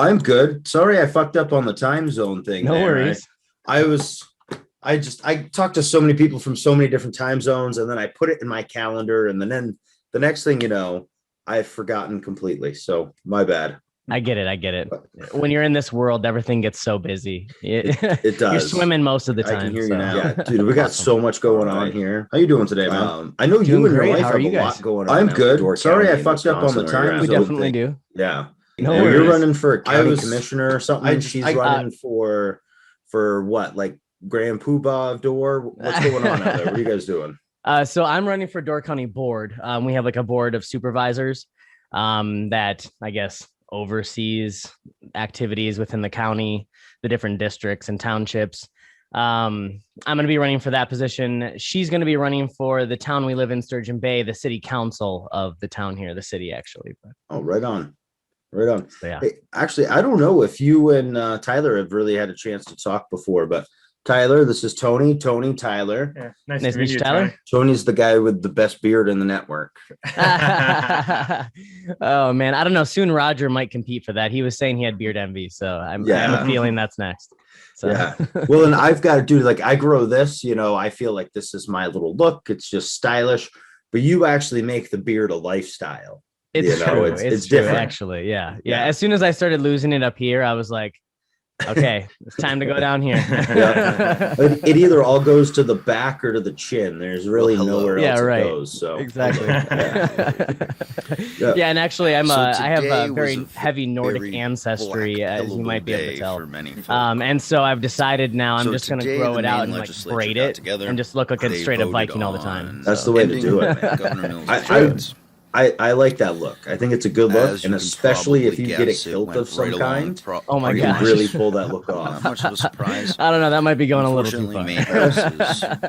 I'm good. Sorry, I fucked up on the time zone thing. No worries. I talked to so many people from so many different time zones, and then I put it in my calendar, and then the next thing you know, I've forgotten completely. So my bad. I get it. When you're in this world, everything gets so busy. It does. You're swimming most of the time. I can hear you now. Yeah, dude, we got so much going on here. How you doing today, man? I know Doing you and your great. wife How are have you a guys? lot going on. I'm good. Sorry, I fucked up on the time. We definitely do. Yeah. No You're worries. running for county commissioner or something. She's running for what, like Grand Poobah door? What's going on out there? What are you guys doing? So I'm running for Door County Board. We have like a board of supervisors that I guess oversees activities within the county, the different districts and townships. I'm going to be running for that position. She's going to be running for the town we live in, Sturgeon Bay, the city council of the town here, the city actually. Oh, right on. Right on. So, yeah. Hey, actually, I don't know if you and Tyler have really had a chance to talk before, but Tyler, this is Tony, Tyler. Yeah, nice to meet you, Tyler. Tony's the guy with the best beard in the network. Oh man, I don't know. Soon Roger might compete for that. He was saying he had beard envy, so I have a feeling that's next. So. Yeah. Well, and I've got to do like I grow this. I feel like this is my little look. It's just stylish, but you actually make the beard a lifestyle. It's true. It's true, different. Actually. Yeah. As soon as I started losing it up here, I was like, okay, it's time to go down here. Yeah. It either all goes to the back or to the chin. There's really nowhere else it goes. So exactly. Yeah, and actually, I have a very heavy Nordic ancestry, as you might be able to tell. And so I've decided now I'm just going to grow it out and like braid it and just look like a straight up Viking all the time. That's the way to do it. I like that look. I think it's a good look, and especially if you get a kilt of some kind. Oh my gosh, you can really pull that look off. Much of a surprise. I don't know. That might be going a little too far.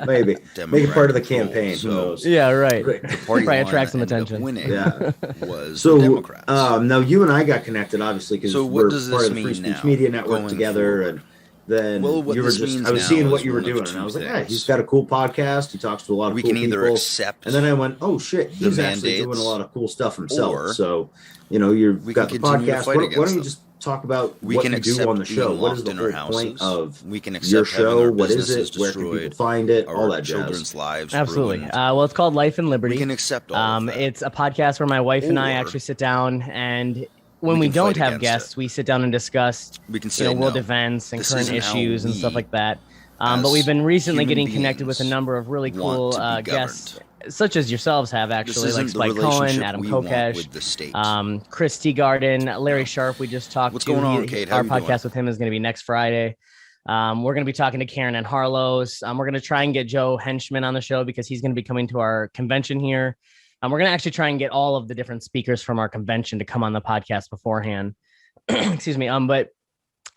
Maybe make it part of the campaign. Who knows? Yeah, right. Probably attract some attention. Yeah. Was so Democrats. Now you and I got connected, obviously, because we're part of the Free Speech Media Network together, and then you were I was seeing what you were doing, and I was like, yeah, he's got a cool podcast. He talks to a lot of cool people. And then I went, oh shit, he's actually doing a lot of cool stuff himself. So, you've got the podcast. Why don't you just talk about what you do on the show? What is the whole point of your show? What is it? Where can people find it? All that jazz. Absolutely. Well, it's called Life and Liberty. We can accept all of that. It's a podcast where my wife and I actually sit down and when we don't have guests, we sit down and discuss world events and current issues and stuff like that. But we've been recently getting connected with a number of really cool guests, such as yourselves have actually, like Spike Cohen, Adam Kokesh, Chris Teagarden, Larry Sharp. We just talked What's to. going on, Kate? Our podcast with him is going to be next Friday. We're going to be talking to Karen and Harlow's. We're going to try and get Joe Henchman on the show because he's going to be coming to our convention here. We're going to actually try and get all of the different speakers from our convention to come on the podcast beforehand. Excuse me. But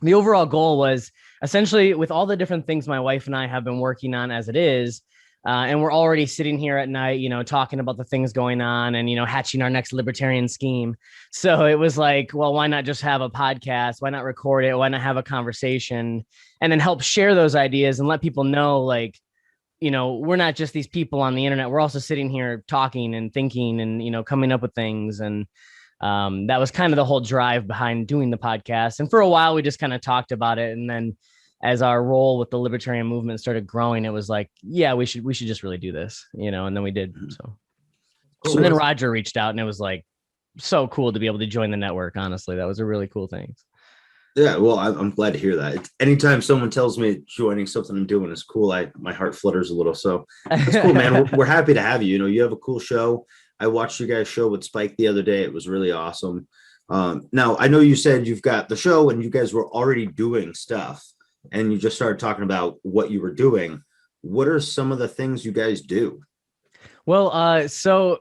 the overall goal was essentially with all the different things my wife and I have been working on as it is, and we're already sitting here at night, talking about the things going on and, hatching our next libertarian scheme. So it was like, well, why not just have a podcast? Why not record it? Why not have a conversation and then help share those ideas and let people know, like, we're not just these people on the internet. We're also sitting here talking and thinking and, coming up with things. And that was kind of the whole drive behind doing the podcast. And for a while, we just kind of talked about it. And then as our role with the libertarian movement started growing, it was like, yeah, we should just really do this, and then we did. So and then Roger reached out and it was like so cool to be able to join the network. Honestly, that was a really cool thing. Yeah, well, I'm glad to hear that. Anytime someone tells me joining something I'm doing is cool, my heart flutters a little. So that's cool, man. We're happy to have you. You have a cool show. I watched you guys' show with Spike the other day. It was really awesome. Now, I know you said you've got the show and you guys were already doing stuff and you just started talking about what you were doing. What are some of the things you guys do? Well, so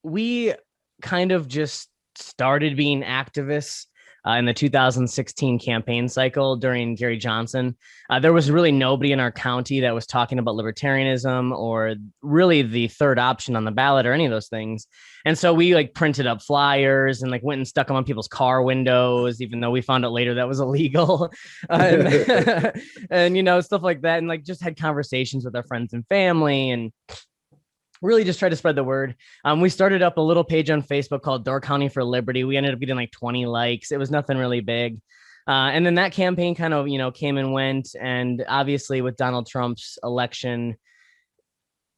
we kind of just started being activists in the 2016 campaign cycle during Gary Johnson. There was really nobody in our county that was talking about libertarianism or really the third option on the ballot or any of those things. And so we printed up flyers and went and stuck them on people's car windows, even though we found out later that was illegal and stuff like that. And just had conversations with our friends and family. And really just try to spread the word. We started up a little page on Facebook called Door County for Liberty. We ended up getting like 20 likes. It was nothing really big. And then that campaign kind of, came and went. And obviously with Donald Trump's election,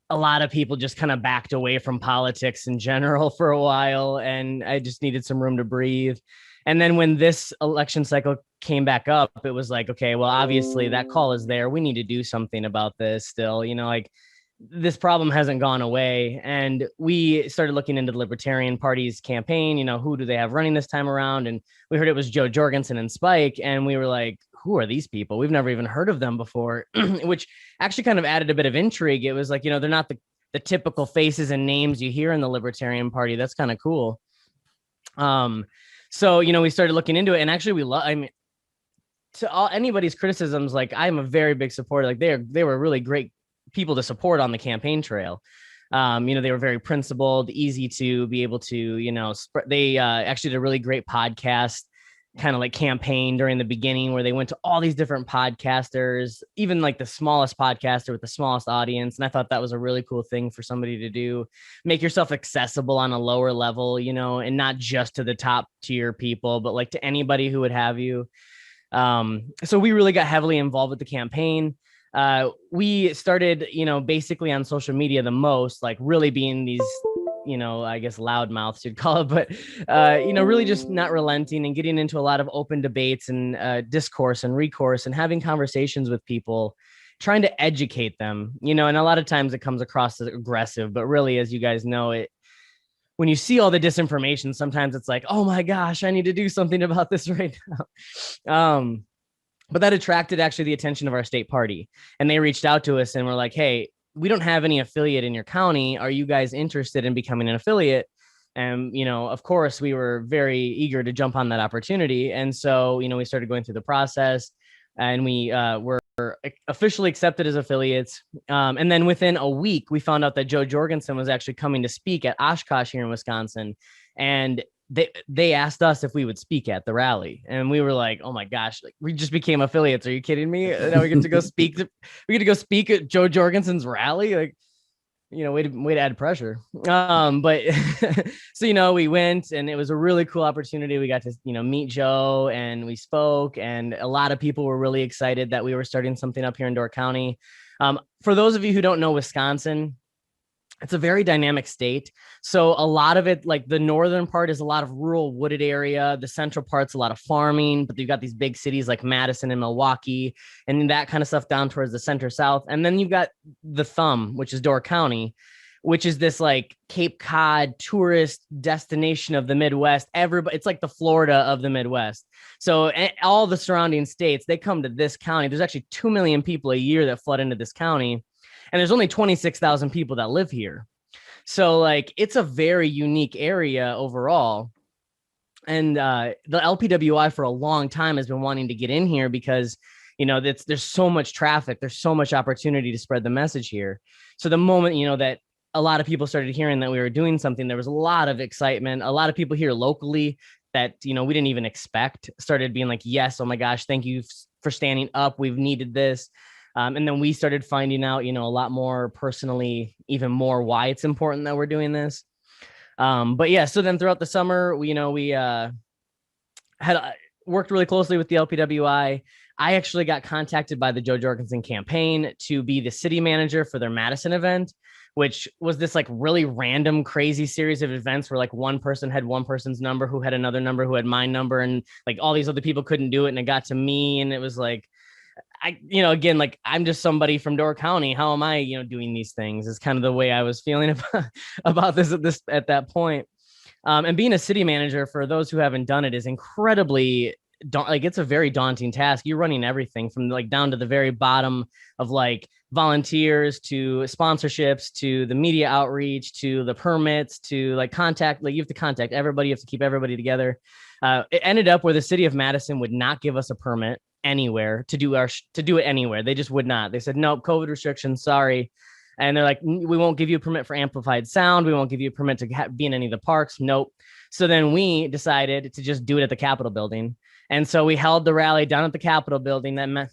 a lot of people just kind of backed away from politics in general for a while. And I just needed some room to breathe. And then when this election cycle came back up, it was like, okay, well, obviously that call is there. We need to do something about this still, this problem hasn't gone away. And we started looking into the Libertarian Party's campaign, who do they have running this time around? And we heard it was Joe Jorgensen and Spike. And we were like, who are these people? We've never even heard of them before, which actually kind of added a bit of intrigue. It was like, they're not the typical faces and names you hear in the Libertarian Party. That's kind of cool. So, we started looking into it, and actually anybody's criticisms, like I'm a very big supporter. Like they were really great people to support on the campaign trail. They were very principled, easy to be able to, they actually did a really great podcast kind of like campaign during the beginning where they went to all these different podcasters, even like the smallest podcaster with the smallest audience. And I thought that was a really cool thing for somebody to do, make yourself accessible on a lower level, and not just to the top tier people, but like to anybody who would have you. So we really got heavily involved with the campaign. We started, basically on social media the most, like really being these, I guess loudmouths you'd call it, but, really just not relenting and getting into a lot of open debates and discourse and recourse and having conversations with people, trying to educate them, and a lot of times it comes across as aggressive, but really, as you guys know, when you see all the disinformation, sometimes it's like, oh my gosh, I need to do something about this right now. But that attracted actually the attention of our state party, and they reached out to us and were like, hey, we don't have any affiliate in your county. Are you guys interested in becoming an affiliate? And, of course, we were very eager to jump on that opportunity. And so, we started going through the process, and we were officially accepted as affiliates. And then within a week, we found out that Joe Jorgensen was actually coming to speak at Oshkosh here in Wisconsin. And they asked us if we would speak at the rally, and we were like, oh my gosh, like we just became affiliates. Are you kidding me? Now we get to go speak. We get to go speak at Joe Jorgensen's rally. Like, way to add pressure. But so, we went, and it was a really cool opportunity. We got to, meet Joe, and we spoke, and a lot of people were really excited that we were starting something up here in Door County. For those of you who don't know Wisconsin, it's a very dynamic state. So a lot of it, like the northern part is a lot of rural wooded area. The central part's a lot of farming, but you've got these big cities like Madison and Milwaukee and that kind of stuff down towards the center south. And then you've got the thumb, which is Door County, which is this like Cape Cod tourist destination of the Midwest. It's like the Florida of the Midwest. So all the surrounding states, they come to this county. There's actually 2 million people a year that flood into this county. And there's only 26,000 people that live here. So like, it's a very unique area overall. And the LPWI for a long time has been wanting to get in here because, there's so much traffic. There's so much opportunity to spread the message here. So the moment, that a lot of people started hearing that we were doing something, there was a lot of excitement. A lot of people here locally that, we didn't even expect started being like, yes, oh my gosh, thank you for standing up. We've needed this. And then we started finding out, a lot more personally, even more why it's important that we're doing this. But yeah, so then throughout the summer, we had worked really closely with the LPWI. I actually got contacted by the Joe Jorgensen campaign to be the city manager for their Madison event, which was this like really random, crazy series of events where like one person had one person's number who had another number who had my number, and like all these other people couldn't do it. And it got to me, and it was like, again, like I'm just somebody from Door County. How am I, doing these things is kind of the way I was feeling about this at that point. And being a city manager, for those who haven't done it, is incredibly it's a very daunting task. You're running everything from like down to the very bottom of like volunteers to sponsorships to the media outreach to the permits to like contact. Like you have to contact everybody. You have to keep everybody together. It ended up where the city of Madison would not give us a permit anywhere to do it anywhere. They just would not. They said, nope, COVID restrictions, sorry. And they're like, we won't give you a permit for amplified sound. We won't give you a permit to be in any of the parks. Nope. So then we decided to just do it at the Capitol building. And so we held the rally down at the Capitol building. That meant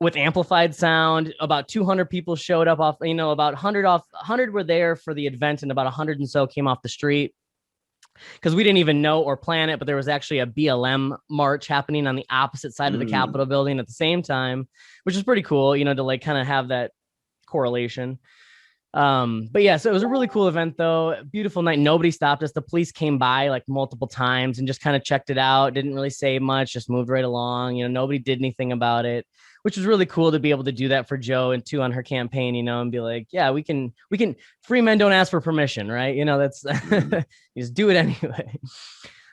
with amplified sound. About 200 people showed up off, about 100 were there for the event, and about 100 and so came off the street, because we didn't even know or plan it, but there was actually a BLM march happening on the opposite side of the Capitol building at the same time, which is pretty cool, to like kind of have that correlation. But yeah, so it was a really cool event though. Beautiful night. Nobody stopped us. The police came by like multiple times and just kind of checked it out. Didn't really say much, just moved right along. Nobody did anything about it, which was really cool to be able to do that for Joe and too on her campaign, and be like, yeah, we can, free men don't ask for permission, right? That's you just do it anyway.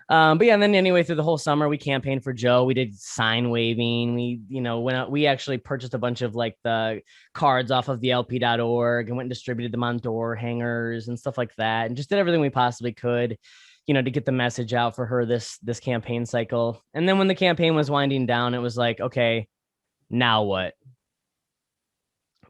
But yeah, and then anyway, through the whole summer, we campaigned for Joe. We did sign waving. We, went out, we actually purchased a bunch of like the cards off of the LP.org and went and distributed them on door hangers and stuff like that. And just did everything we possibly could, to get the message out for her this campaign cycle. And then when the campaign was winding down, it was like, okay, now what?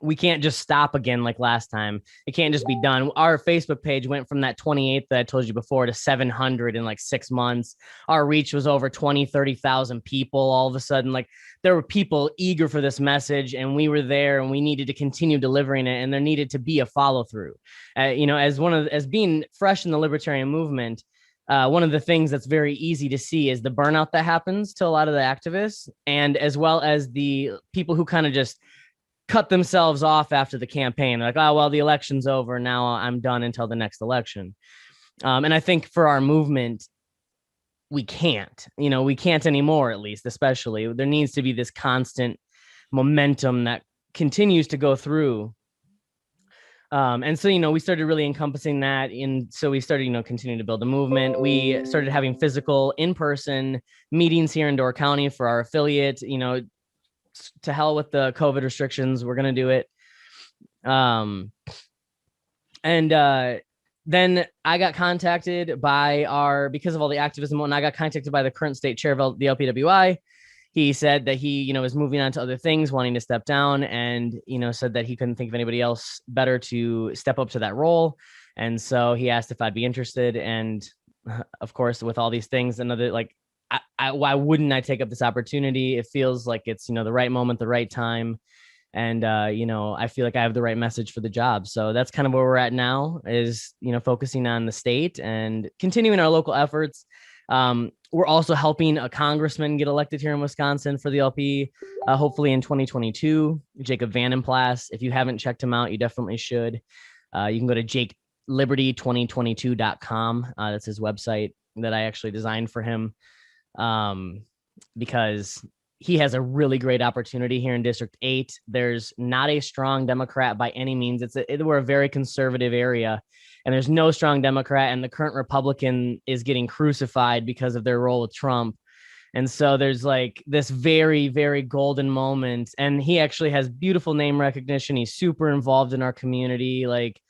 We can't just stop again like last time. It can't just be done. Our Facebook page went from that 28 that I told you before to 700 in like 6 months. Our reach was over 30,000 people. All of a sudden, like there were people eager for this message, and we were there, and we needed to continue delivering it, and there needed to be a follow through. As being fresh in the libertarian movement, one of the things that's very easy to see is the burnout that happens to a lot of the activists, and as well as the people who kind of just cut themselves off after the campaign. They're like, oh, well, the election's over. Now I'm done until the next election. And I think for our movement, we can't anymore, at least, especially. There needs to be this constant momentum that continues to go through. And so, we started really encompassing that. So we started, continuing to build a movement. We started having physical in-person meetings here in Door County for our affiliate, to hell with the COVID restrictions. We're going to do it. Then I got contacted by because of all the activism, and I got contacted by the current state chair of the LPWI. He said that he, is moving on to other things, wanting to step down, and, said that he couldn't think of anybody else better to step up to that role. And so he asked if I'd be interested. And of course, with all these things, why wouldn't I take up this opportunity? It feels like it's, the right moment, the right time. And, I feel like I have the right message for the job. So that's kind of where we're at now is, focusing on the state and continuing our local efforts. We're also helping a congressman get elected here in Wisconsin for the LP, hopefully in 2022, Jacob Vandenplas. If you haven't checked him out, you definitely should. You can go to jakeliberty2022.com. That's his website that I actually designed for him. Because he has a really great opportunity here in District 8. There's not a strong Democrat by any means. We're a very conservative area, and there's no strong Democrat, and the current Republican is getting crucified because of their role with Trump. And so there's like this very, very golden moment, and he actually has beautiful name recognition. He's super involved in our community. Like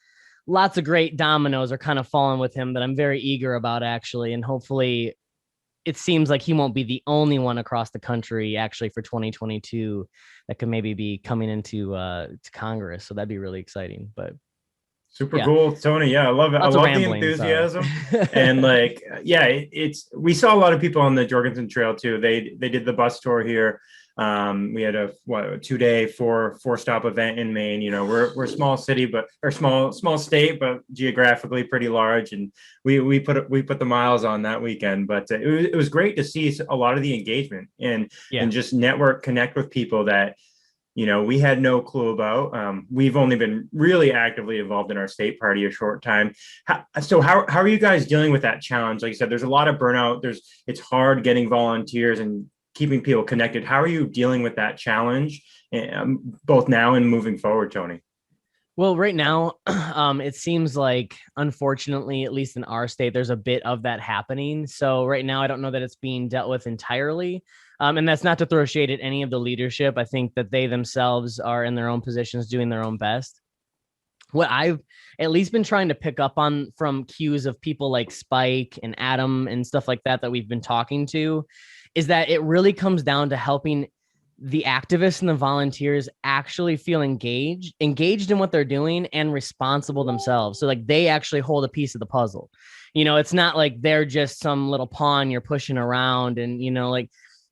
lots of great dominoes are kind of falling with him that I'm very eager about, actually, and hopefully it seems like he won't be the only one across the country actually for 2022 that could maybe be coming into to Congress. So that'd be really exciting. But super cool, Tony. Yeah, I love it. I love the enthusiasm. And we saw a lot of people on the Jorgensen Trail too. They did the bus tour here. We had a 2-day, four stop event in Maine. We're a small city, or small state, but geographically pretty large. And we put the miles on that weekend, but it was great to see a lot of the engagement and just connect with people that, we had no clue about. We've only been really actively involved in our state party a short time. So how are you guys dealing with that challenge? Like you said, there's a lot of burnout. It's hard getting volunteers and keeping people connected. How are you dealing with that challenge, both now and moving forward, Tony? Well, right now, it seems like, unfortunately, at least in our state, there's a bit of that happening. So right now, I don't know that it's being dealt with entirely. And that's not to throw shade at any of the leadership. I think that they themselves are in their own positions doing their own best. What I've at least been trying to pick up on from cues of people like Spike and Adam and stuff like that we've been talking to is that it really comes down to helping the activists and the volunteers actually feel engaged in what they're doing and responsible themselves. So like they actually hold a piece of the puzzle. It's not like they're just some little pawn you're pushing around and, like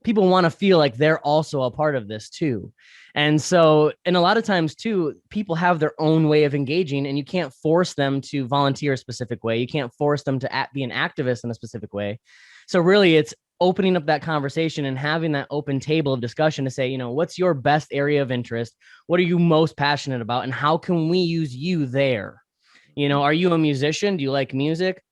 people want to feel like they're also a part of this too. And so, and a lot of times too, people have their own way of engaging, and you can't force them to volunteer a specific way. You can't force them to be an activist in a specific way. So really it's opening up that conversation and having that open table of discussion to say, you know, what's your best area of interest? What are you most passionate about? And how can we use you there? You know, are you a musician? Do you like music?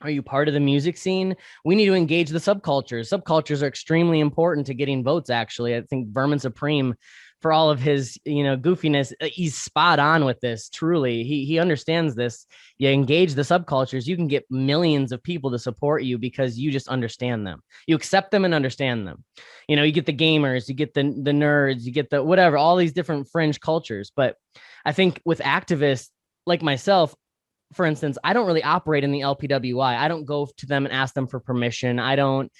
Are you part of the music scene? We need to engage the subcultures. Subcultures are extremely important to getting votes, actually. I think Vermin Supreme, for all of his, you know, goofiness, he's spot on with this. Truly, he understands this. You engage the subcultures, you can get millions of people to support you because you just understand them. You accept them and understand them. You know, you get the gamers, you get the nerds, you get the whatever, all these different fringe cultures. But I think with activists like myself, for instance, I don't really operate in the LPWI. I don't go to them and ask them for permission. I don't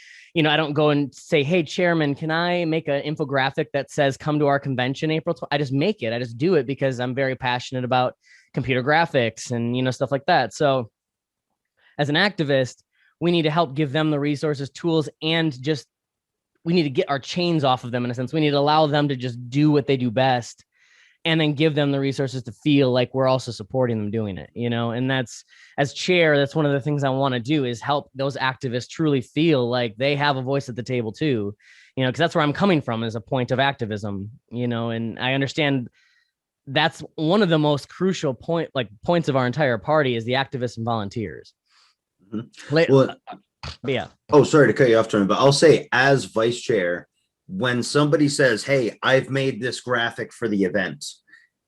go and say, hey, chairman, can I make an infographic that says come to our convention April 12th? I just make it. I just do it because I'm very passionate about computer graphics and, you know, stuff like that. So as an activist, we need to help give them the resources, tools, and just we need to get our chains off of them in a sense. We need to allow them to just do what they do best, and then give them the resources to feel like we're also supporting them doing it, you know? And that's, as chair, that's one of the things I want to do is help those activists truly feel like they have a voice at the table too, you know, because that's where I'm coming from, is a point of activism, you know, and I understand that's one of the most crucial points of our entire party is the activists and volunteers. Mm-hmm. Well, yeah. Oh, sorry to cut you off, Tony, but I'll say as vice chair, when somebody says, hey, I've made this graphic for the event,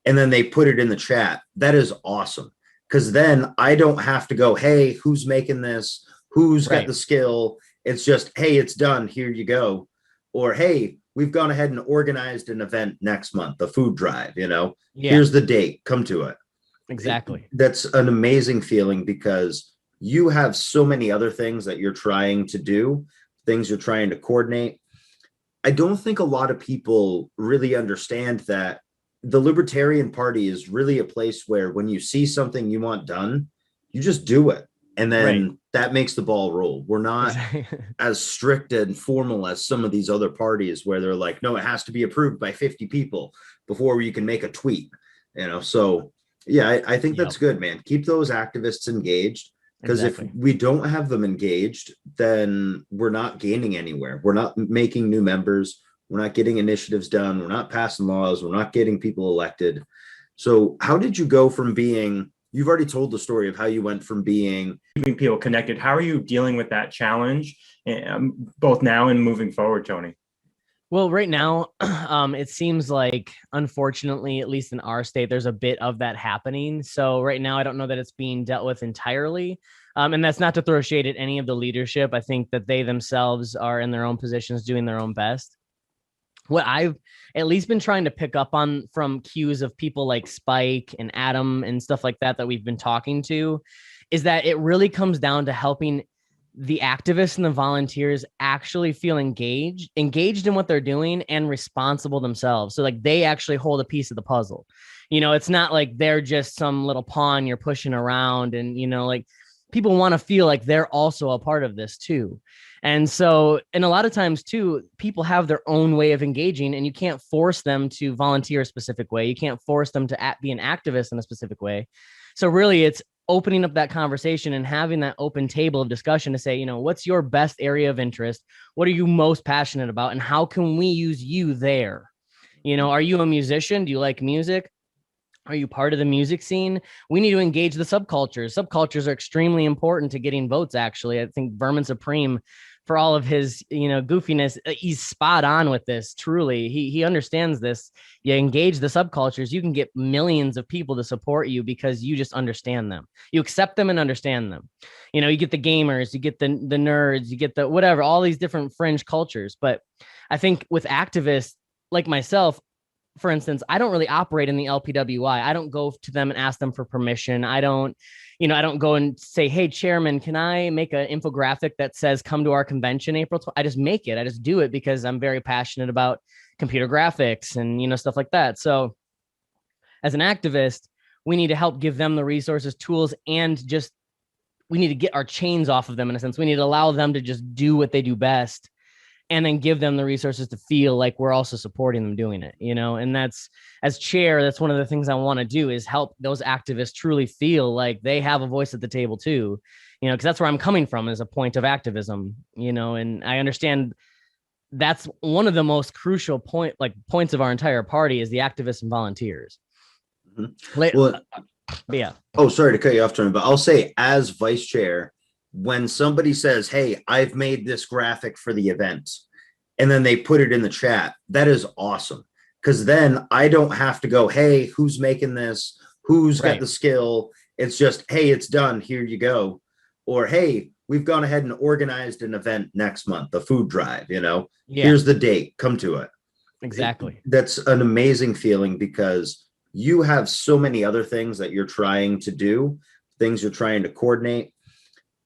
and then they put it in the chat, that is awesome. Because then I don't have to go, hey, who's making this? Who's got the skill? It's just, hey, it's done. Here you go. Or, hey, we've gone ahead and organized an event next month, a food drive, you know, here's the date, come to it. Exactly. That's an amazing feeling because you have so many other things that you're trying to do, things you're trying to coordinate. I don't think a lot of people really understand that the Libertarian Party is really a place where when you see something you want done, you just do it. And then that makes the ball roll. We're not as strict and formal as some of these other parties where they're like, no, it has to be approved by 50 people before you can make a tweet, you know? So yeah, I think that's good, man. Keep those activists engaged. Because if we don't have them engaged, then we're not gaining anywhere. We're not making new members. We're not getting initiatives done. We're not passing laws. We're not getting people elected. So how did you go from being, you've already told the story of how you went from being keeping people connected. How are you dealing with that challenge, both now and moving forward, Tony? Well, right now, it seems like, unfortunately, at least in our state, there's a bit of that happening. So right now, I don't know that it's being dealt with entirely. And that's not to throw shade at any of the leadership. I think that they themselves are in their own positions doing their own best. What I've at least been trying to pick up on from cues of people like Spike and Adam and stuff like that we've been talking to is that it really comes down to helping the activists and the volunteers actually feel engaged in what they're doing and responsible themselves. So like they actually hold a piece of the puzzle. You know, it's not like they're just some little pawn you're pushing around, and, you know, like people want to feel like they're also a part of this too. And so, and a lot of times too, people have their own way of engaging, and you can't force them to volunteer a specific way. You can't force them to be an activist in a specific way. So really it's opening up that conversation and having that open table of discussion to say, you know, what's your best area of interest? What are you most passionate about? And how can we use you there? You know, are you a musician? Do you like music? Are you part of the music scene? We need to engage the subcultures. Subcultures are extremely important to getting votes, actually. I think Vermin Supreme, for all of his, you know, goofiness, he's spot on with this. Truly, he understands this. You engage the subcultures, you can get millions of people to support you because you just understand them. You accept them and understand them. You know, you get the gamers, you get the nerds, you get the whatever, all these different fringe cultures. But I think with activists like myself, for instance, I don't really operate in the LPWI. I don't go to them and ask them for permission. I don't go and say, hey, chairman, can I make an infographic that says come to our convention April 12th? I just make it. I just do it because I'm very passionate about computer graphics and, you know, stuff like that. So as an activist, we need to help give them the resources, tools, and just we need to get our chains off of them in a sense. We need to allow them to just do what they do best, and then give them the resources to feel like we're also supporting them doing it, you know. And that's, as chair, that's one of the things I want to do, is help those activists truly feel like they have a voice at the table too, you know, because that's where I'm coming from, is a point of activism, you know. And I understand that's one of the most crucial points of our entire party is the activists and volunteers. Well, yeah. Oh, sorry to cut you off, Tony, but I'll say, as vice chair, when somebody says, hey, I've made this graphic for the event, and then they put it in the chat, that is awesome. Because then I don't have to go, hey, who's making this? Who's got the skill? It's just, hey, it's done. Here you go. Or, hey, we've gone ahead and organized an event next month, a food drive, you know, here's the date, come to it. Exactly. That's an amazing feeling, because you have so many other things that you're trying to do, things you're trying to coordinate.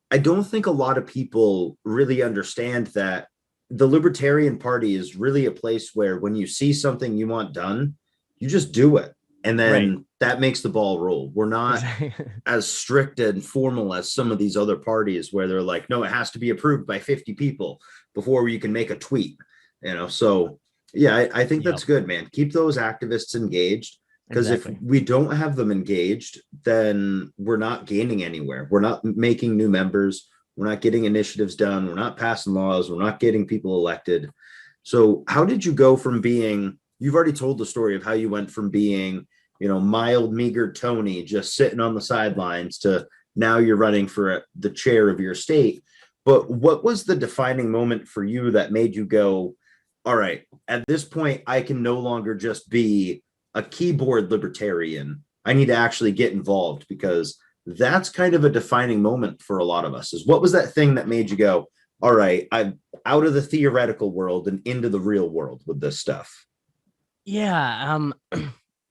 I don't think a lot of people really understand that the Libertarian Party is really a place where when you see something you want done, you just do it. And then that makes the ball roll. We're not as strict and formal as some of these other parties where they're like, no, it has to be approved by 50 people before you can make a tweet, you know? So yeah, I think that's good, man. Keep those activists engaged. Because if we don't have them engaged, then we're not gaining anywhere. We're not making new members. We're not getting initiatives done. We're not passing laws. We're not getting people elected. So how did you go from being, you've already told the story of how you went from being, you know, mild, meager Tony, just sitting on the sidelines, to now you're running for the chair of your state. But what was the defining moment for you that made you go, all right, at this point, I can no longer just be a keyboard libertarian. I need to actually get involved, because that's kind of a defining moment for a lot of us. Is what was that thing that made you go, all right, I'm out of the theoretical world and into the real world with this stuff? Yeah.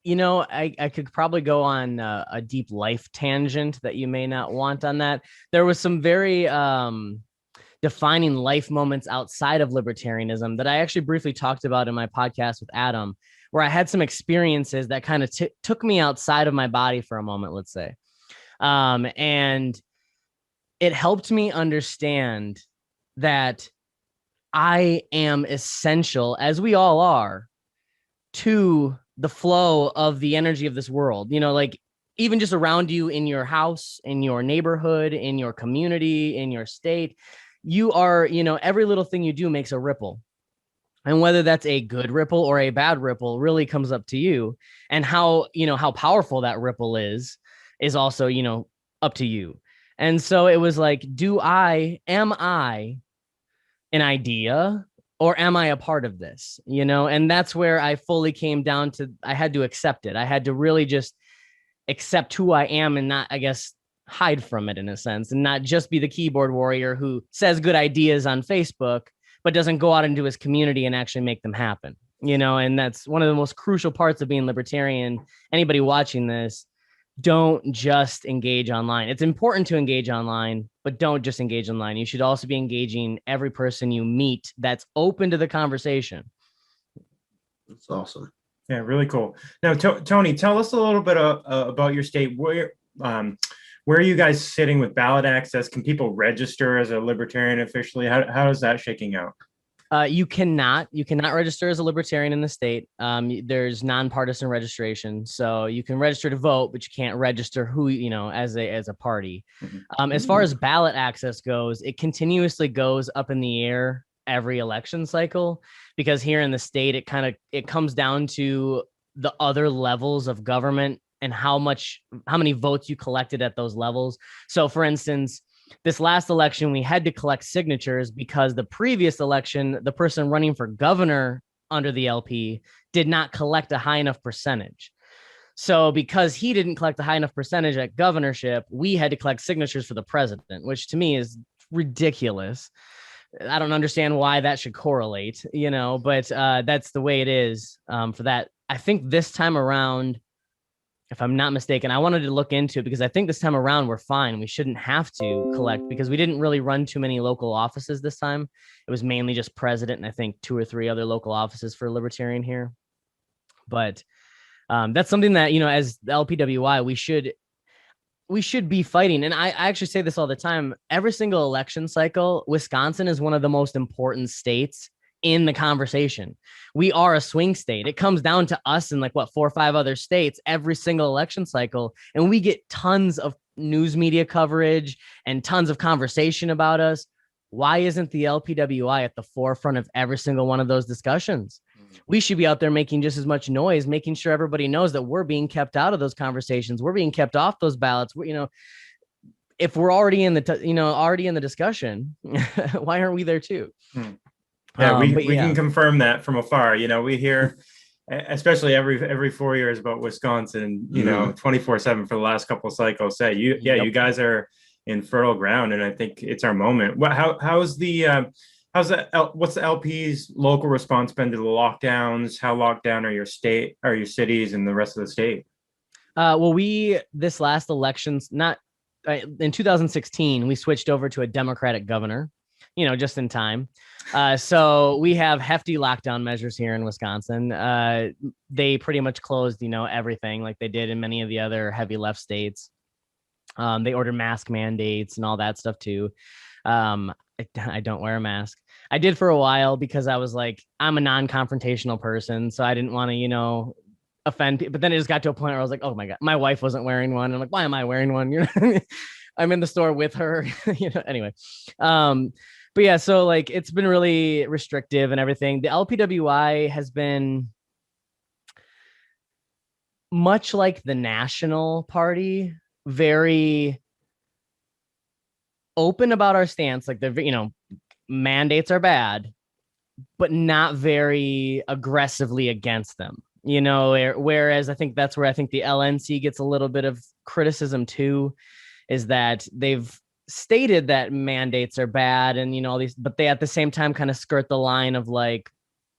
You know, I could probably go on a deep life tangent that you may not want on that. There was some very defining life moments outside of libertarianism that I actually briefly talked about in my podcast with Adam, where I had some experiences that kind of took me outside of my body for a moment, let's say. And it helped me understand that I am essential, as we all are, to the flow of the energy of this world. You know, like even just around you, in your house, in your neighborhood, in your community, in your state, you are, you know, every little thing you do makes a ripple. And whether that's a good ripple or a bad ripple really comes up to you. And how, you know, how powerful that ripple is also, you know, up to you. And so it was like, am I an idea, or am I a part of this? You know, and that's where I fully came down to, I had to accept it. I had to really just accept who I am, and not, I guess, hide from it in a sense, and not just be the keyboard warrior who says good ideas on Facebook, but doesn't go out into his community and actually make them happen, you know. And that's one of the most crucial parts of being libertarian. Anybody watching this, don't just engage online. It's important to engage online, but don't just engage online. You should also be engaging every person you meet that's open to the conversation. That's awesome. Yeah, really cool. Now, Tony, tell us a little bit about your state. Where are you guys sitting with ballot access? Can people register as a libertarian officially? How is that shaking out? You cannot register as a libertarian in the state. There's nonpartisan registration, so you can register to vote, but you can't register who, you know, as a party. Mm-hmm. As far as ballot access goes, it continuously goes up in the air every election cycle, because here in the state, it comes down to the other levels of government and how many votes you collected at those levels. So, for instance, this last election, we had to collect signatures because the previous election, the person running for governor under the LP did not collect a high enough percentage. So because he didn't collect a high enough percentage at governorship, we had to collect signatures for the president, which to me is ridiculous. I don't understand why that should correlate, you know, but that's the way it is for that. I think this time around, if I'm not mistaken, I wanted to look into it because I think this time around we're fine. We shouldn't have to collect because we didn't really run too many local offices this time. It was mainly just president and I think 2 or 3 other local offices for Libertarian here. But that's something that, you know, as the LPWI, we should be fighting. And I actually say this all the time. Every single election cycle, Wisconsin is one of the most important states in the conversation. We are a swing state. It comes down to us and like 4 or 5 other states every single election cycle. And we get tons of news media coverage and tons of conversation about us. Why isn't the LPWI at the forefront of every single one of those discussions? We should be out there making just as much noise, making sure everybody knows that we're being kept out of those conversations. We're being kept off those ballots. If we're already in the discussion, why aren't we there too? Yeah, we can confirm that from afar. We hear, especially every 4 years, about Wisconsin, 24/7 for the last couple of cycles. Say you guys are in fertile ground, and I think it's our moment. What's the LP's local response been to the lockdowns? How locked down are your cities and the rest of the state? Well, this last elections, in 2016, we switched over to a Democratic governor, just in time. So we have hefty lockdown measures here in Wisconsin. They pretty much closed, everything like they did in many of the other heavy left states. They ordered mask mandates and all that stuff too. I don't wear a mask. I did for a while because I was like, I'm a non-confrontational person, so I didn't want to, offend people. But then it just got to a point where I was like, oh my God, my wife wasn't wearing one. I'm like, why am I wearing one? I'm in the store with her, anyway. But yeah, so like it's been really restrictive and everything. The LPWI has been much like the National Party, very open about our stance. Like mandates are bad, but not very aggressively against them. Whereas I think that's where I think the LNC gets a little bit of criticism too, is that they've stated that mandates are bad and all these, but they at the same time kind of skirt the line of like,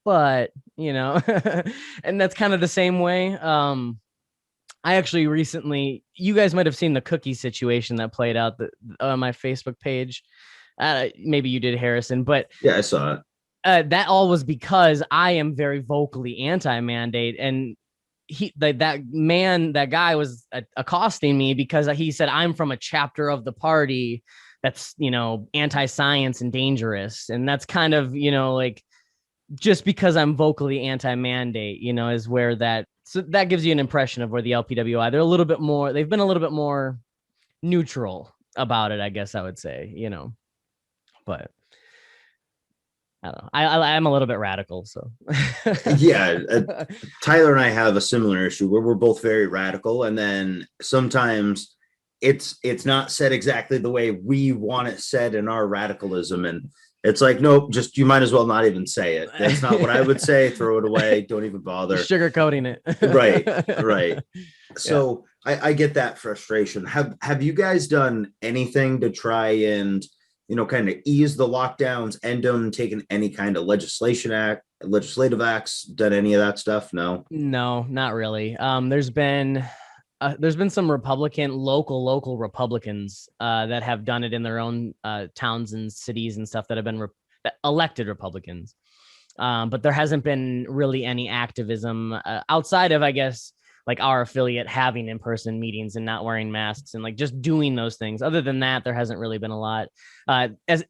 but and that's kind of the same way. I actually recently, you guys might have seen the cookie situation that played out on my Facebook page. Maybe you did, Harrison, but yeah, I saw it. That all was because I am very vocally anti-mandate, and that guy was accosting me because he said I'm from a chapter of the party that's anti-science and dangerous, and that's kind of like just because I'm vocally anti-mandate, is where that gives you an impression of where the LPWI they've been a little bit more neutral about it, I guess I would say, but. I don't know. I'm a little bit radical, so. Yeah, Tyler and I have a similar issue where we're both very radical, and then sometimes it's not said exactly the way we want it said in our radicalism, and it's like, nope, just you might as well not even say it. That's not what I would say. Throw it away. Don't even bother. Sugarcoating it. Right. So yeah. I get that frustration. Have you guys done anything to try and kind of ease the lockdowns, end them, taken any kind of legislative acts, done any of that stuff? No, not really. There's been some local Republicans that have done it in their own towns and cities and stuff that have been elected Republicans. But there hasn't been really any activism outside of, I guess, like our affiliate having in-person meetings and not wearing masks and like just doing those things. Other than that, there hasn't really been a lot.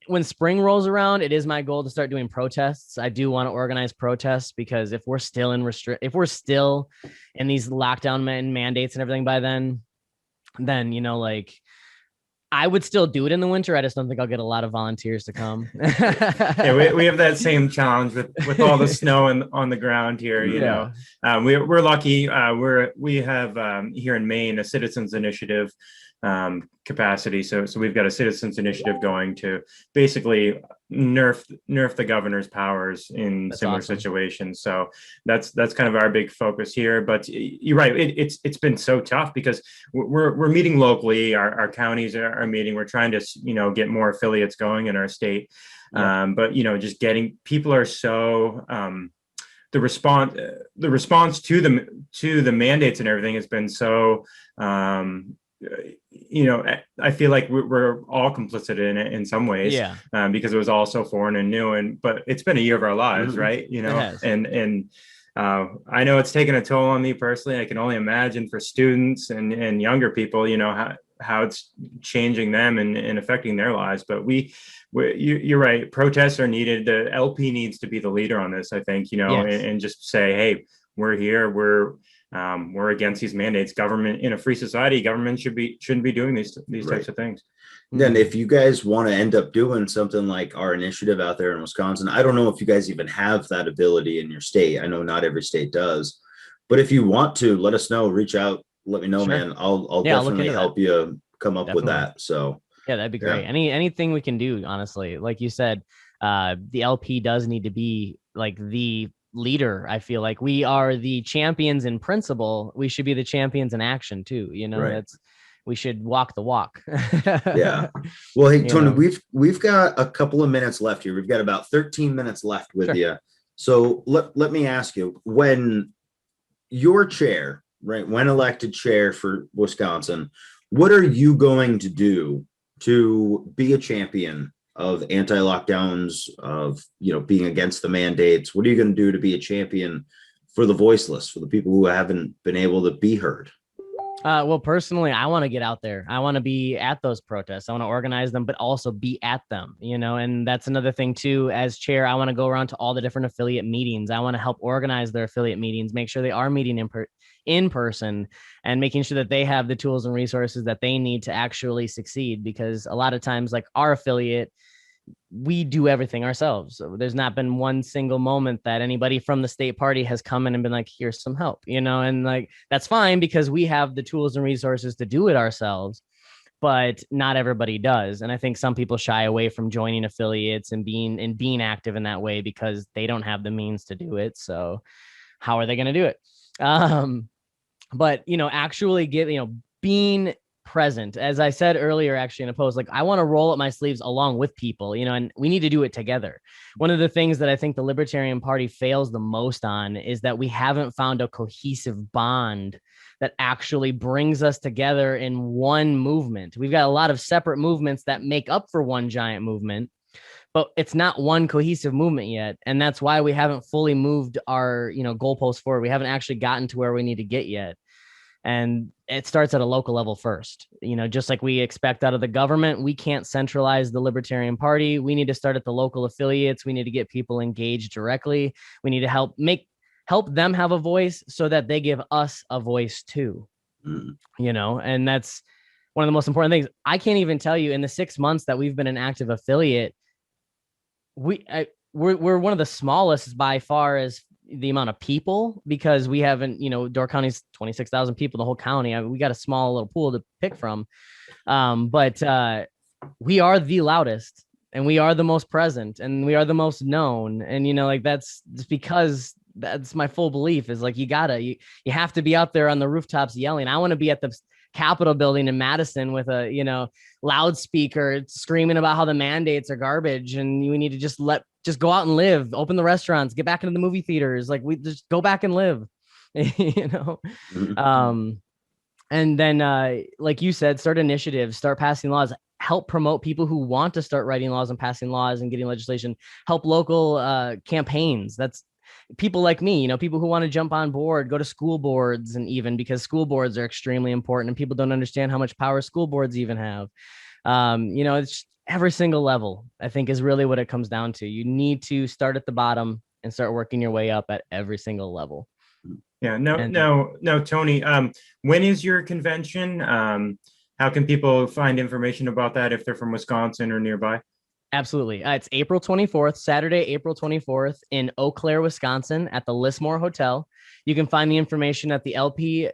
When spring rolls around, it is my goal to start doing protests. I do want to organize protests because if we're still in these lockdown mandates and everything by then like I would still do it in the winter. I just don't think I'll get a lot of volunteers to come. Yeah, we have that same challenge with all the snow on the ground here. We're lucky. We have here in Maine a citizens initiative capacity. So we've got a citizens initiative going to basically nerf the governor's powers in similar situations. So that's kind of our big focus here. But you're right. It's been so tough because we're meeting locally. Our counties are meeting. We're trying to get more affiliates going in our state. Yeah. But just getting people are so. The response to the mandates and everything has been so. I feel like we're all complicit in it in some ways, because it was all so foreign and new, but it's been a year of our lives, right? And I know it's taken a toll on me personally. I can only imagine for students and younger people, how it's changing them and affecting their lives. But you're right. Protests are needed. The LP needs to be the leader on this, I think, and just say, hey, we're here. We're against these mandates. Government in a free society, government shouldn't be doing these types of things. Then if you guys want to end up doing something like our initiative out there in Wisconsin, I don't know if you guys even have that ability in your state. I know not every state does, but if you want to, let us know, reach out, let me know, man. I'll definitely help you come up with that. So yeah, that'd be great. Anything we can do, honestly, like you said, the LP does need to be like the leader. I feel like we are the champions in principle. We should be the champions in action too. We should walk the walk. Yeah. Well, hey, Tony, we've got a couple of minutes left here. We've got about 13 minutes left with you. So let me ask you, when you're chair, right, when elected chair for Wisconsin, what are you going to do to be a champion of anti-lockdowns, of, being against the mandates? What are you going to do to be a champion for the voiceless, for the people who haven't been able to be heard? Well, personally, I want to get out there. I want to be at those protests. I want to organize them, but also be at them, and that's another thing too. As chair, I want to go around to all the different affiliate meetings. I want to help organize their affiliate meetings, make sure they are meeting in person and making sure that they have the tools and resources that they need to actually succeed. Because a lot of times, like our affiliate, we do everything ourselves. So there's not been one single moment that anybody from the state party has come in and been like, here's some help, and like, that's fine because we have the tools and resources to do it ourselves, but not everybody does. And I think some people shy away from joining affiliates and being active in that way because they don't have the means to do it. So how are they going to do it? But, actually being present, as I said earlier, actually in a post, like I want to roll up my sleeves along with people, and we need to do it together. One of the things that I think the Libertarian Party fails the most on is that we haven't found a cohesive bond that actually brings us together in one movement. We've got a lot of separate movements that make up for one giant movement, but it's not one cohesive movement yet. And that's why we haven't fully moved our, goalposts forward. We haven't actually gotten to where we need to get yet. And it starts at a local level first, just like we expect out of the government. We can't centralize the Libertarian Party. We need to start at the local affiliates. We need to get people engaged directly. We need to help them have a voice so that they give us a voice too, and that's one of the most important things. I can't even tell you, in the 6 months that we've been an active affiliate, we're one of the smallest by far as the amount of people, because we haven't, Door County's 26,000 people, the whole county. We got a small little pool to pick from. But we are the loudest and we are the most present and we are the most known. And, that's just because that's my full belief is like, you have to be out there on the rooftops yelling. I want to be at the Capitol building in Madison with a, loudspeaker screaming about how the mandates are garbage. And we need to just go out and live, open the restaurants, get back into the movie theaters. Like we just go back and live, and then, like you said, start initiatives, start passing laws, help promote people who want to start writing laws and passing laws and getting legislation, help local campaigns. That's people like me, people who want to jump on board, go to school boards, and even because school boards are extremely important and people don't understand how much power school boards even have. It's every single level, I think, is really what it comes down to. You need to start at the bottom and start working your way up at every single level. Yeah. No, Tony, when is your convention? How can people find information about that if they're from Wisconsin or nearby? Absolutely. It's April 24th, Saturday, April 24th in Eau Claire, Wisconsin at the Lismore Hotel. You can find the information at the lpwi.org.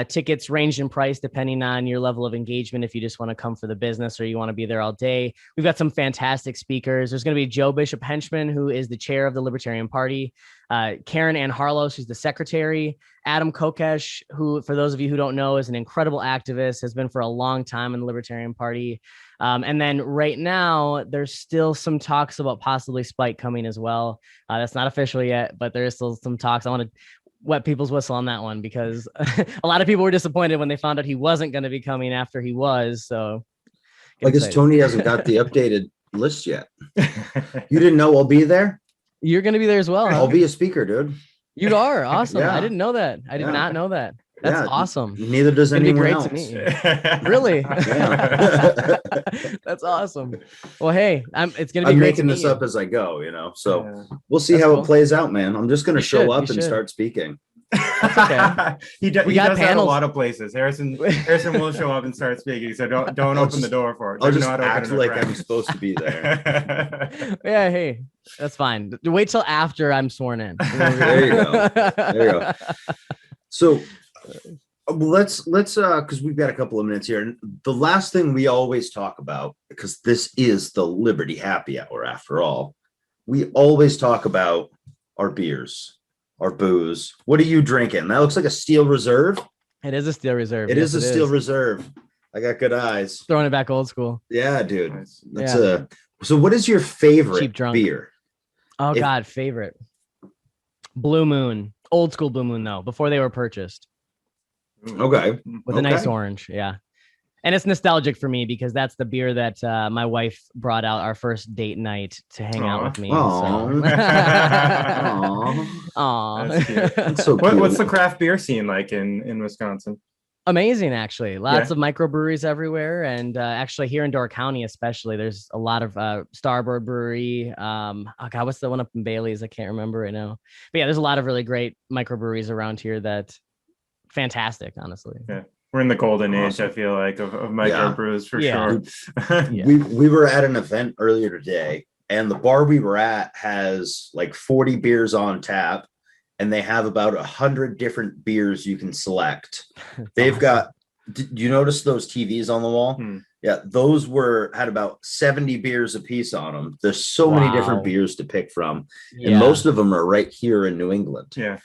Tickets range in price depending on your level of engagement. If you just want to come for the business or you want to be there all day, we've got some fantastic speakers. There's going to be Joe Bishop Henchman, who is the chair of the Libertarian Party, Karen Ann Harlow, who's the secretary, Adam Kokesh, who, for those of you who don't know, is an incredible activist, has been for a long time in the Libertarian Party. And then right now, there's still some talks about possibly Spike coming as well. That's not official yet, but there is still some talks. I want to wet people's whistle on that one because a lot of people were disappointed when they found out he wasn't going to be coming after he was. So I guess Tony hasn't got the updated list yet. You didn't know I'll be there? You're going to be there as well. I'll be a speaker, dude. You are awesome. Yeah. I didn't know that. I did not know that. That's awesome. Neither does anyone else. Really? That's awesome. Well, hey, it's gonna be I'm great making this up as I go, so we'll see how it plays out, man. I'm just gonna show up and start speaking. That's okay. he does that a lot of places. Harrison will show up and start speaking, so don't open the door for it. I'll just act like I'm supposed to be there. Yeah, hey, that's fine. Wait till after I'm sworn in. There you go. So let's because we've got a couple of minutes here, and the last thing we always talk about, because this is the Liberty Happy Hour after all, we always talk about our beers. Our booze. What are you drinking? That looks like a Steel Reserve. It is a Steel Reserve. It is a Steel Reserve. I got good eyes. Throwing it back old school. Yeah, dude. So what is your favorite cheap drunk beer? Oh God, favorite. Blue Moon. Old school Blue Moon though, before they were purchased. Okay. With a nice orange. Yeah. And it's nostalgic for me because that's the beer that my wife brought out our first date night to hang out with me. Aww. That's so cute. What's the craft beer scene like in Wisconsin? Amazing, actually. Lots of microbreweries everywhere. And actually here in Door County, especially, there's a lot of Starboard Brewery. Oh God, what's the one up in Bailey's? I can't remember right now. But yeah, there's a lot of really great microbreweries around here that fantastic, honestly. Yeah. We're in the golden age, I feel like, of microbrews for sure. We were at an event earlier today, and the bar we were at has like 40 beers on tap, and they have about 100 different beers you can select. They've got, did you notice those TVs on the wall? Yeah, those had about 70 beers a piece on them. There's so many different beers to pick from, and most of them are right here in New England. Yeah.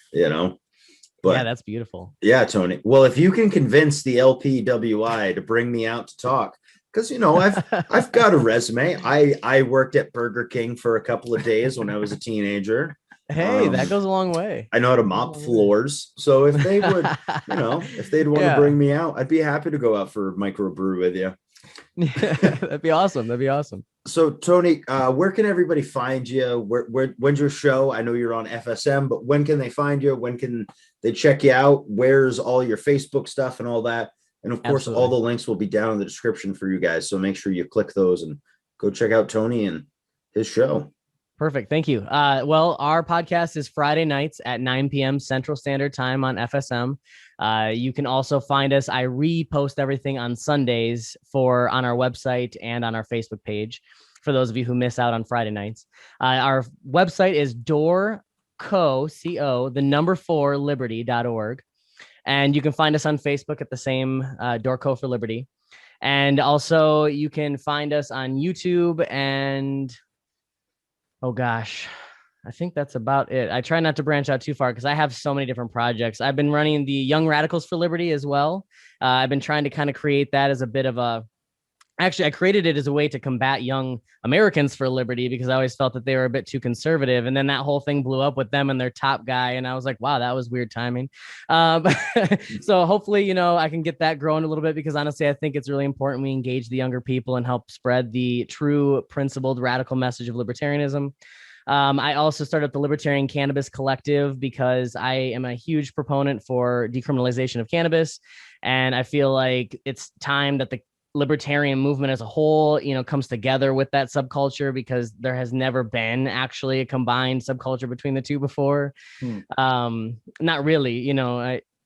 But, yeah, that's beautiful. Yeah, Tony. Well, if you can convince the LPWI to bring me out to talk, because I've got a resume. I worked at Burger King for a couple of days when I was a teenager. Hey, that goes a long way. I know how to mop floors. So if they would, if they'd want to bring me out, I'd be happy to go out for a microbrew with you. That'd be awesome. So Tony, where can everybody find you? When's your show? I know you're on FSM, but when can they find you? When can they check you out? Where's all your Facebook stuff and all that? And of course, all the links will be down in the description for you guys. So make sure you click those and go check out Tony and his show. Perfect. Thank you. Well, our podcast is Friday nights at 9 p.m. Central Standard Time on FSM. You can also find us. I repost everything on Sundays on our website and on our Facebook page for those of you who miss out on Friday nights. Our website is doorco4liberty.org. And you can find us on Facebook at the same Doorco for Liberty. And also you can find us on YouTube and oh gosh, I think that's about it. I try not to branch out too far because I have so many different projects. I've been running the Young Radicals for Liberty as well. I've been trying to kind of create that as a bit of I created it as a way to combat young Americans for liberty because I always felt that they were a bit too conservative. And then that whole thing blew up with them and their top guy. And I was like, wow, that was weird timing. So hopefully, I can get that growing a little bit because honestly, I think it's really important we engage the younger people and help spread the true principled radical message of libertarianism. I also started the Libertarian Cannabis Collective because I am a huge proponent for decriminalization of cannabis. And I feel like it's time that the libertarian movement as a whole, comes together with that subculture because there has never been actually a combined subculture between the two before. Not really,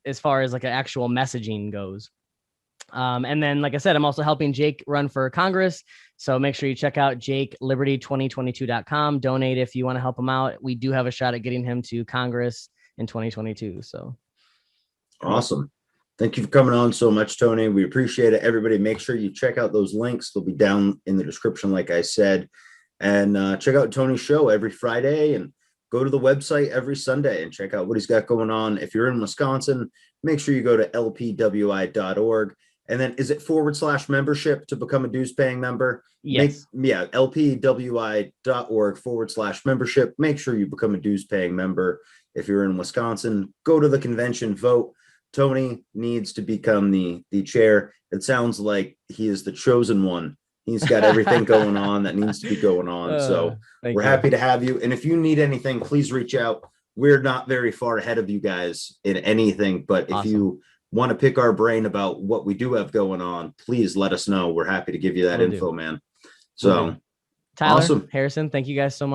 as far as like an actual messaging goes. And then, like I said, I'm also helping Jake run for Congress. So make sure you check out JakeLiberty2022.com. Donate if you want to help him out. We do have a shot at getting him to Congress in 2022. So awesome. Thank you for coming on so much, Tony. We appreciate it. Everybody, make sure you check out those links. They'll be down in the description, like I said. And check out Tony's show every Friday and go to the website every Sunday and check out what he's got going on. If you're in Wisconsin, make sure you go to lpwi.org. And then is it /membership to become a dues paying member? Yes. lpwi.org/membership. Make sure you become a dues paying member. If you're in Wisconsin, go to the convention, vote. Tony needs to become the chair. It sounds like he is the chosen one. He's got everything going on that needs to be going on. So we're happy to have you. And if you need anything, please reach out. We're not very far ahead of you guys in anything, but if you want to pick our brain about what we do have going on, please let us know. We're happy to give you that info, man. So Tyler, awesome. Harrison, thank you guys so much.